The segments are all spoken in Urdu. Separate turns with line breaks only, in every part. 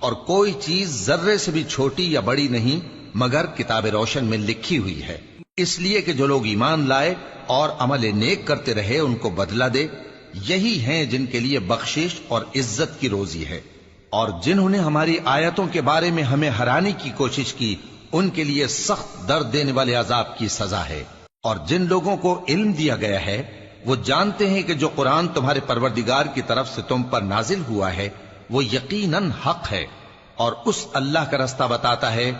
اور کوئی چیز ذرے سے بھی چھوٹی یا بڑی نہیں مگر کتاب روشن میں لکھی ہوئی ہے، اس لیے کہ جو لوگ ایمان لائے اور عمل نیک کرتے رہے ان کو بدلہ دے، یہی ہیں جن کے لیے بخشش اور عزت کی روزی ہے۔ اور جنہوں نے ہماری آیتوں کے بارے میں ہمیں ہرانے کی کوشش کی ان کے لیے سخت درد دینے والے عذاب کی سزا ہے۔ اور جن لوگوں کو علم دیا گیا ہے وہ جانتے ہیں کہ جو قرآن تمہارے پروردگار کی طرف سے تم پر نازل ہوا ہے وہ یقیناً حق ہے، اور اس اللہ کا رستہ بتاتا ہے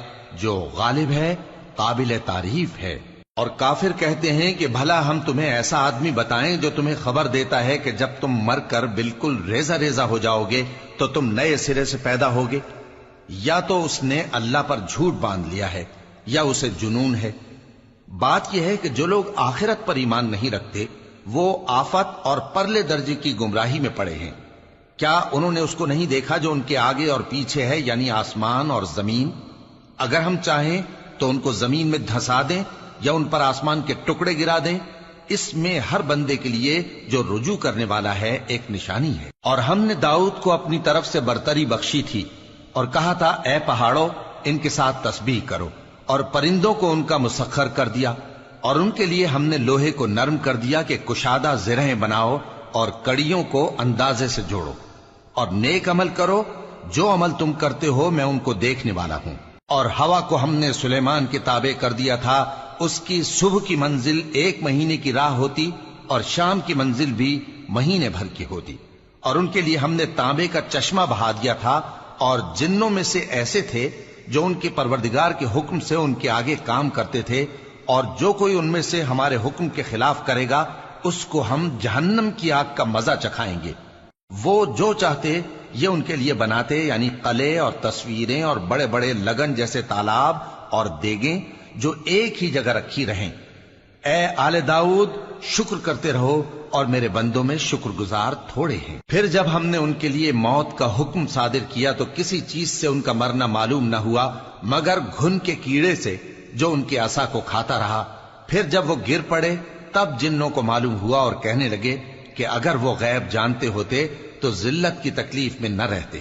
جو غالب ہے، قابل تعریف ہے۔ اور کافر کہتے ہیں کہ بھلا ہم تمہیں ایسا آدمی بتائیں جو تمہیں خبر دیتا ہے کہ جب تم مر کر بالکل ریزہ ریزہ ہو جاؤ گے تو تم نئے سرے سے پیدا ہوگے؟ یا تو اس نے اللہ پر جھوٹ باندھ لیا ہے یا اسے جنون ہے۔ بات یہ ہے کہ جو لوگ آخرت پر ایمان نہیں رکھتے وہ آفت اور پرلے درجے کی گمراہی میں پڑے ہیں۔ کیا انہوں نے اس کو نہیں دیکھا جو ان کے آگے اور پیچھے ہے، یعنی آسمان اور زمین؟ اگر ہم چاہیں تو ان کو زمین میں دھسا دیں یا ان پر آسمان کے ٹکڑے گرا دیں، اس میں ہر بندے کے لیے جو رجوع کرنے والا ہے ایک نشانی ہے۔ اور ہم نے داؤد کو اپنی طرف سے برتری بخشی تھی اور کہا تھا اے پہاڑوں ان کے ساتھ تسبیح کرو، اور پرندوں کو ان کا مسخر کر دیا، اور ان کے لیے ہم نے لوہے کو نرم کر دیا کہ کشادہ زرہیں بناؤ اور کڑیوں کو اندازے سے جوڑو، اور نیک عمل کرو، جو عمل تم کرتے ہو میں ان کو دیکھنے والا ہوں۔ اور ہوا کو ہم نے سلیمان کے تابع کر دیا تھا، اس کی صبح کی منزل 1 مہینے کی راہ ہوتی اور شام کی منزل بھی مہینے بھر کی ہوتی۔ اور ان کے لیے ہم نے تانبے کا چشمہ بہا دیا تھا، اور جنوں میں سے ایسے تھے جو ان کے پروردگار کے حکم سے ان کے آگے کام کرتے تھے، اور جو کوئی ان میں سے ہمارے حکم کے خلاف کرے گا اس کو ہم جہنم کی آگ کا مزہ چکھائیں گے۔ وہ جو چاہتے یہ ان کے لیے بناتے، یعنی قلعے اور تصویریں اور بڑے بڑے لگن جیسے تالاب اور دیگیں جو ایک ہی جگہ رکھی رہیں۔ اے آل داؤد شکر کرتے رہو، اور میرے بندوں میں شکر گزار تھوڑے ہیں۔ پھر جب ہم نے ان کے لیے موت کا حکم صادر کیا تو کسی چیز سے ان کا مرنا معلوم نہ ہوا مگر گھن کے کیڑے سے جو ان کے عصا کو کھاتا رہا۔ پھر جب وہ گر پڑے تب جنوں کو معلوم ہوا اور کہنے لگے کہ اگر وہ غیب جانتے ہوتے تو ذلت کی تکلیف میں نہ رہتے۔